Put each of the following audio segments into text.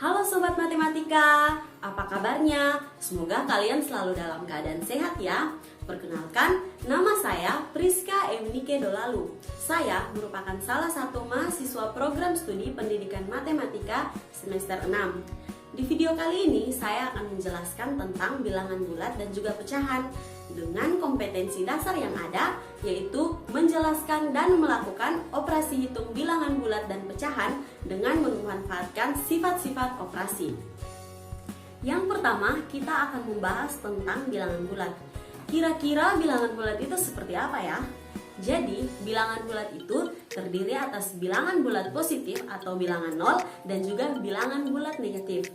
Halo Sobat Matematika, apa kabarnya? Semoga kalian selalu dalam keadaan sehat ya. Perkenalkan, nama saya Priska Emnike Dolalu. Saya merupakan salah satu mahasiswa program studi pendidikan matematika semester 6. Di video kali ini saya akan menjelaskan tentang bilangan bulat dan juga pecahan dengan kompetensi dasar yang ada, yaitu menjelaskan dan melakukan operasi hitung bilangan bulat dan pecahan dengan memanfaatkan sifat-sifat operasi. Yang pertama, kita akan membahas tentang bilangan bulat. Kira-kira bilangan bulat itu seperti apa ya? Jadi, bilangan bulat itu terdiri atas bilangan bulat positif atau bilangan nol dan juga bilangan bulat negatif.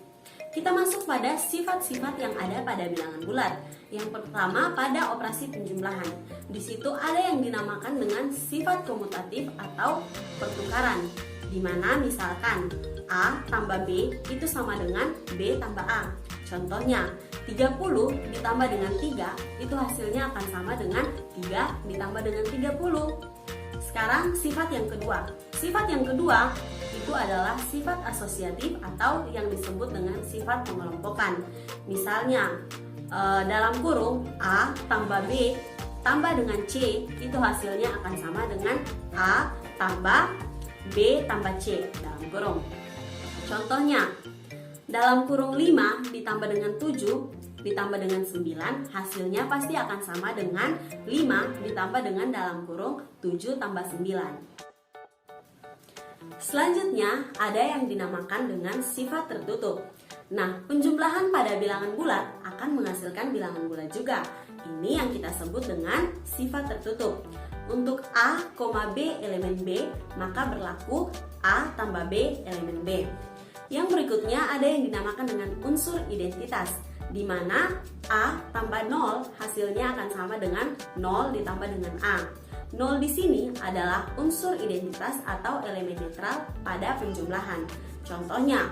Kita masuk pada sifat-sifat yang ada pada bilangan bulat. Yang pertama pada operasi penjumlahan. Di situ ada yang dinamakan dengan sifat komutatif atau pertukaran. Di mana misalkan A tambah B itu sama dengan B tambah A. Contohnya, 30 ditambah dengan 3 itu hasilnya akan sama dengan 3 ditambah dengan 30. Sekarang sifat yang kedua. Sifat yang kedua itu adalah sifat asosiatif atau yang disebut dengan sifat pengelompokan. Misalnya dalam kurung A tambah B tambah dengan C itu hasilnya akan sama dengan A tambah B tambah C dalam kurung. Contohnya, dalam kurung 5 ditambah dengan 7 ditambah dengan 9 hasilnya pasti akan sama dengan 5 ditambah dengan dalam kurung 7 tambah 9. Selanjutnya ada yang dinamakan dengan sifat tertutup. Nah, penjumlahan pada bilangan bulat akan menghasilkan bilangan bulat juga. Ini yang kita sebut dengan sifat tertutup. Untuk A, B elemen B, maka berlaku A tambah B elemen B. Yang berikutnya ada yang dinamakan dengan unsur identitas, di mana A tambah 0 hasilnya akan sama dengan 0 ditambah dengan A. 0 di sini adalah unsur identitas atau elemen netral pada penjumlahan. Contohnya,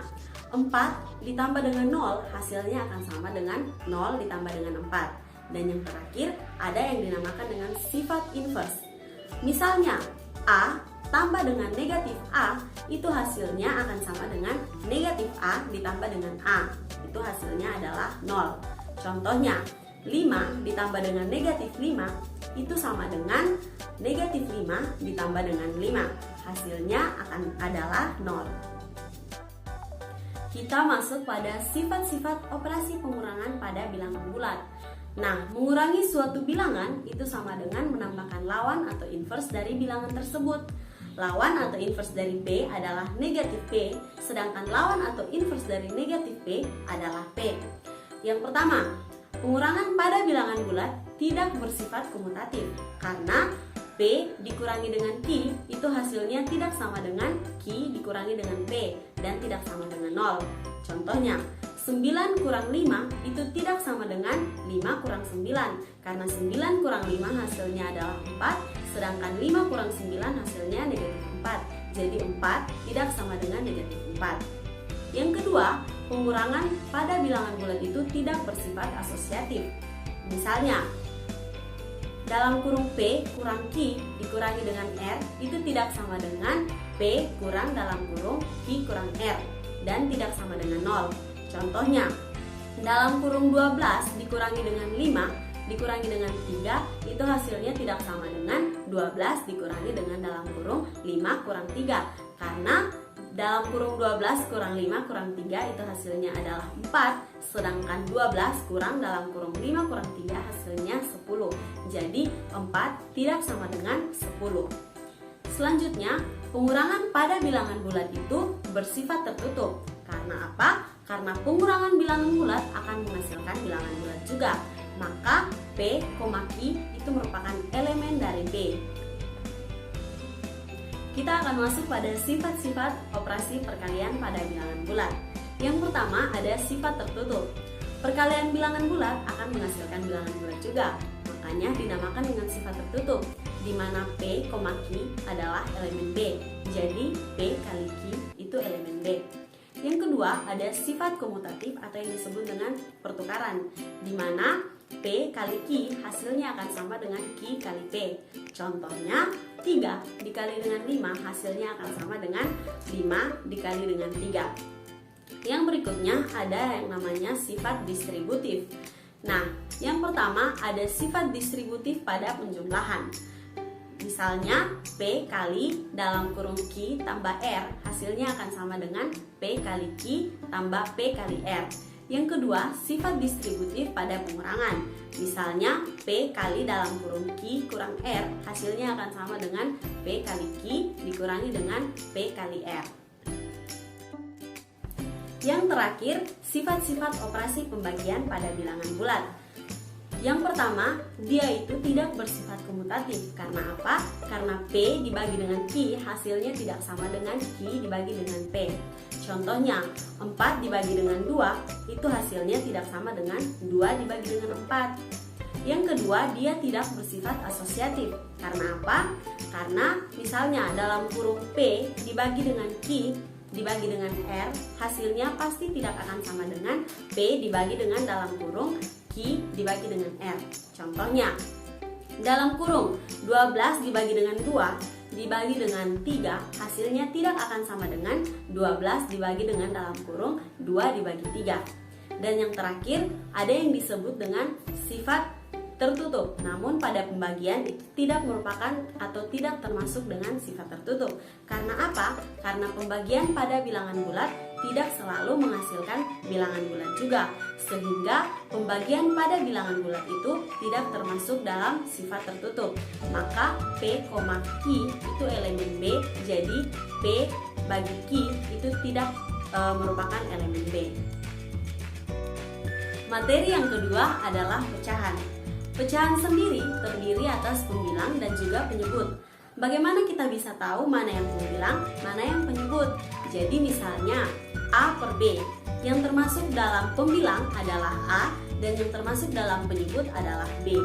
4 ditambah dengan 0 hasilnya akan sama dengan 0 ditambah dengan 4. Dan yang terakhir ada yang dinamakan dengan sifat inverse. Misalnya, A tambah dengan negatif A itu hasilnya akan sama dengan negatif A ditambah dengan A. Itu hasilnya adalah 0. Contohnya, 5 ditambah dengan negatif 5 itu sama dengan negatif 5 ditambah dengan 5. Hasilnya akan adalah 0. Kita masuk pada sifat-sifat operasi pengurangan pada bilangan bulat. Nah, mengurangi suatu bilangan itu sama dengan menambahkan lawan atau inverse dari bilangan tersebut. Lawan atau inverse dari P adalah negatif P, sedangkan lawan atau inverse dari negatif P adalah P. Yang pertama, pengurangan pada bilangan bulat tidak bersifat komutatif karena P dikurangi dengan Q itu hasilnya tidak sama dengan Q dikurangi dengan P dan tidak sama dengan 0. Contohnya, 9 kurang 5 itu tidak sama dengan 5 kurang 9 karena 9 kurang 5 hasilnya adalah 4, sedangkan 5 kurang 9 hasilnya negatif 4. Jadi 4 tidak sama dengan negatif 4. Yang kedua, pengurangan pada bilangan bulat itu tidak bersifat asosiatif. Misalnya, dalam kurung P kurang Q dikurangi dengan R itu tidak sama dengan P kurang dalam kurung Q kurang R dan tidak sama dengan 0. Contohnya, dalam kurung 12 dikurangi dengan 5 dikurangi dengan 3 itu hasilnya tidak sama dengan 12 dikurangi dengan dalam kurung 5 kurang 3 karena dalam kurung 12 kurang 5 kurang 3 itu hasilnya adalah 4, sedangkan 12 kurang dalam kurung 5 kurang 3 hasilnya 10. Jadi 4 tidak sama dengan 10. Selanjutnya, pengurangan pada bilangan bulat itu bersifat tertutup. Karena apa? Karena pengurangan bilangan bulat akan menghasilkan bilangan bulat juga. Maka P, Q itu merupakan elemen dari P. Kita akan masuk pada sifat-sifat operasi perkalian pada bilangan bulat. Yang pertama ada sifat tertutup. Perkalian bilangan bulat akan menghasilkan bilangan bulat juga. Makanya dinamakan dengan sifat tertutup, di mana P, Q adalah elemen B. Jadi P kali Q itu elemen B. Yang kedua ada sifat komutatif atau yang disebut dengan pertukaran, di mana P kali Q hasilnya akan sama dengan Q kali P. Contohnya, 3 dikali dengan 5 hasilnya akan sama dengan 5 dikali dengan 3. Yang berikutnya ada yang namanya sifat distributif. Nah, yang pertama ada sifat distributif pada penjumlahan. Misalnya P kali dalam kurung Q tambah R, hasilnya akan sama dengan P kali Q tambah P kali R. Yang kedua, sifat distributif pada pengurangan. Misalnya P kali dalam kurung Q kurang R, hasilnya akan sama dengan P kali Q dikurangi dengan P kali R. Yang terakhir, sifat-sifat operasi pembagian pada bilangan bulat. Yang pertama, dia itu tidak bersifat komutatif. Karena apa? Karena P dibagi dengan Q hasilnya tidak sama dengan Q dibagi dengan P. Contohnya, 4 dibagi dengan 2 itu hasilnya tidak sama dengan 2 dibagi dengan 4. Yang kedua, dia tidak bersifat asosiatif. Karena apa? Karena misalnya dalam kurung P dibagi dengan Q dibagi dengan R, hasilnya pasti tidak akan sama dengan P dibagi dengan dalam kurung Q dibagi dengan R. Contohnya, dalam kurung 12 dibagi dengan 2 dibagi dengan 3, hasilnya tidak akan sama dengan 12 dibagi dengan dalam kurung 2 dibagi 3. Dan yang terakhir, ada yang disebut dengan sifat tertutup. Namun pada pembagian itu tidak merupakan atau tidak termasuk dengan sifat tertutup. Karena apa? Karena pembagian pada bilangan bulat tidak selalu menghasilkan bilangan bulat juga, sehingga pembagian pada bilangan bulat itu tidak termasuk dalam sifat tertutup. Maka P, Q itu elemen B, jadi P bagi Q itu tidak merupakan elemen B. Materi yang kedua adalah pecahan. Pecahan sendiri terdiri atas pembilang dan juga penyebut. Bagaimana kita bisa tahu mana yang pembilang, mana yang penyebut? Jadi misalnya A per B, yang termasuk dalam pembilang adalah A dan yang termasuk dalam penyebut adalah B.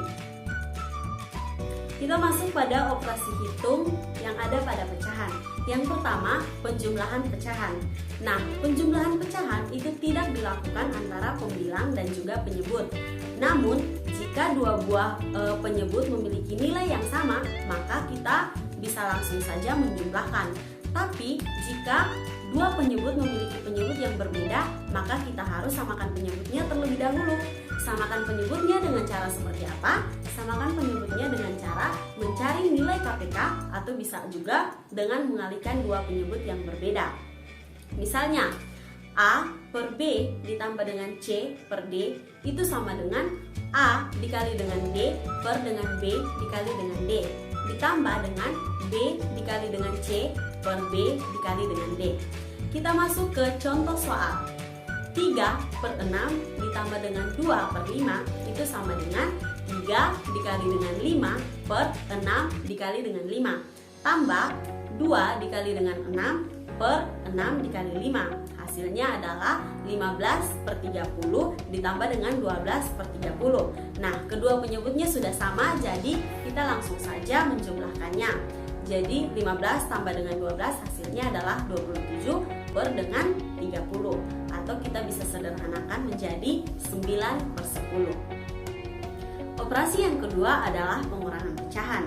Kita masuk pada operasi hitung yang ada pada pecahan. Yang pertama, penjumlahan pecahan. Nah, penjumlahan pecahan itu tidak dilakukan antara pembilang dan juga penyebut. Namun, jika dua buah penyebut memiliki nilai yang sama, maka kita bisa langsung saja menjumlahkan. Tapi, jika dua penyebut memiliki penyebut yang berbeda, maka kita harus samakan penyebutnya terlebih dahulu. Samakan penyebutnya dengan cara seperti apa? Samakan penyebutnya dengan cara mencari nilai KPK atau bisa juga dengan mengalihkan dua penyebut yang berbeda. Misalnya, A per B ditambah dengan C per D itu sama dengan A dikali dengan D per dengan B dikali dengan D ditambah dengan B dikali dengan C per B dikali dengan D. Kita masuk ke contoh soal. 3 per 6 ditambah dengan 2 per 5 itu sama dengan 3 dikali dengan 5 per 6 dikali dengan 5 tambah 2 dikali dengan 6 per 6 dikali 5. Hasilnya adalah 15 per 30 ditambah dengan 12 per 30. Nah, kedua penyebutnya sudah sama, jadi kita langsung saja menjumlahkannya. Jadi 15 tambah dengan 12 hasilnya adalah 27 per dengan 30. Atau kita bisa sederhanakan menjadi 9 per 10. Operasi yang kedua adalah pengurangan pecahan.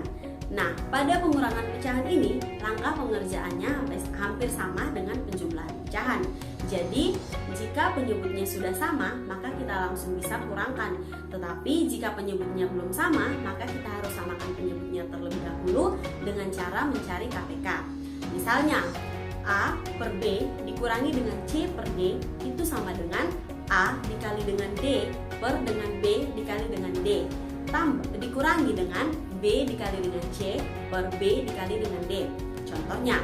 Nah, pada pengurangan pecahan ini, langkah pengerjaannya hampir sama dengan penjumlahan pecahan. Jadi, jika penyebutnya sudah sama, maka kita langsung bisa kurangkan. Tetapi, jika penyebutnya belum sama, maka kita harus samakan penyebutnya terlebih dahulu dengan cara mencari KPK. Misalnya, A per B dikurangi dengan C per D itu sama dengan A dikali dengan D per dengan B dikali dengan D tambah dikurangi dengan B dikali dengan C per B dikali dengan D. Contohnya,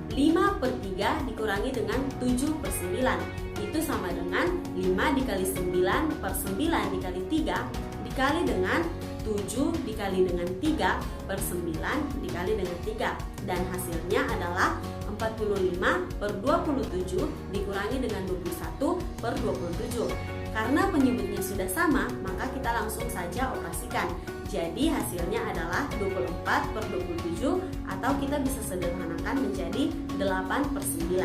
5 per 3 dikurangi dengan 7 per 9 itu sama dengan 5 dikali 9 per 9 dikali 3 dikali dengan 7 dikali dengan 3 per 9 dikali dengan 3. Dan hasilnya adalah 45 per 27 dikurangi dengan 21 per 27. Karena penyebutnya sudah sama, maka kita langsung saja operasikan. Jadi hasilnya adalah 24 per 27 atau kita bisa sederhanakan menjadi 8 per 9.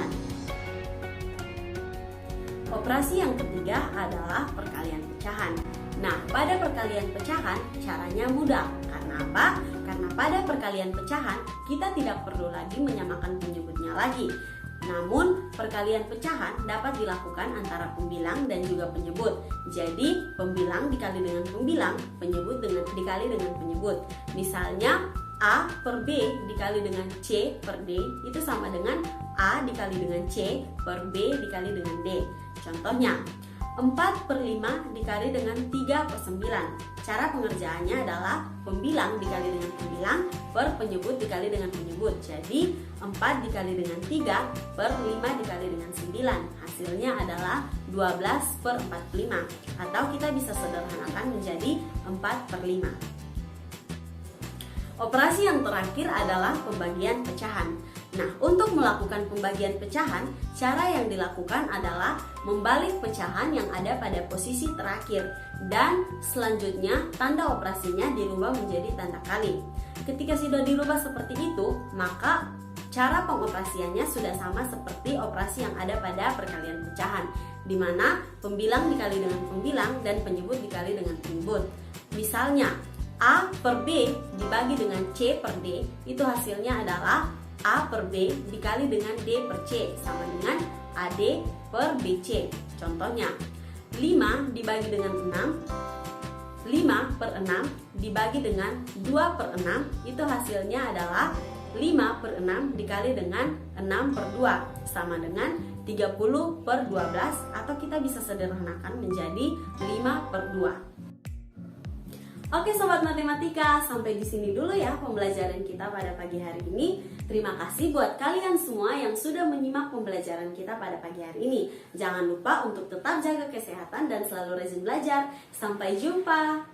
Operasi yang ketiga adalah perkalian pecahan. Nah, pada perkalian pecahan caranya mudah. Karena apa? Karena pada perkalian pecahan kita tidak perlu lagi menyamakan penyebutnya lagi. Namun, perkalian pecahan dapat dilakukan antara pembilang dan juga penyebut. Jadi, pembilang dikali dengan pembilang, penyebut dikali dengan penyebut. Misalnya, A per B dikali dengan C per D itu sama dengan A dikali dengan C per B dikali dengan D. Contohnya, 4 per 5 dikali dengan 3 per 9. Cara pengerjaannya adalah pembilang dikali dengan pembilang per penyebut dikali dengan penyebut. Jadi 4 dikali dengan 3 per 5 dikali dengan 9. Hasilnya adalah 12 per 45. Atau kita bisa sederhanakan menjadi 4 per 5. Operasi yang terakhir adalah pembagian pecahan. Nah, untuk melakukan pembagian pecahan, cara yang dilakukan adalah membalik pecahan yang ada pada posisi terakhir dan selanjutnya tanda operasinya dirubah menjadi tanda kali. Ketika sudah dirubah seperti itu, maka cara pengoperasiannya sudah sama seperti operasi yang ada pada perkalian pecahan, di mana pembilang dikali dengan pembilang dan penyebut dikali dengan penyebut. Misalnya, A per B dibagi dengan C per D, itu hasilnya adalah A per B dikali dengan D per C sama dengan AD per BC. Contohnya, 5 dibagi dengan 6, 5 per 6 dibagi dengan 2 per 6, itu hasilnya adalah 5 per 6 dikali dengan 6 per 2 sama dengan 30 per 12, atau kita bisa sederhanakan menjadi 5 per 2. Oke Sobat Matematika, sampai di sini dulu ya pembelajaran kita pada pagi hari ini. Terima kasih buat kalian semua yang sudah menyimak pembelajaran kita pada pagi hari ini. Jangan lupa untuk tetap jaga kesehatan dan selalu rajin belajar. Sampai jumpa.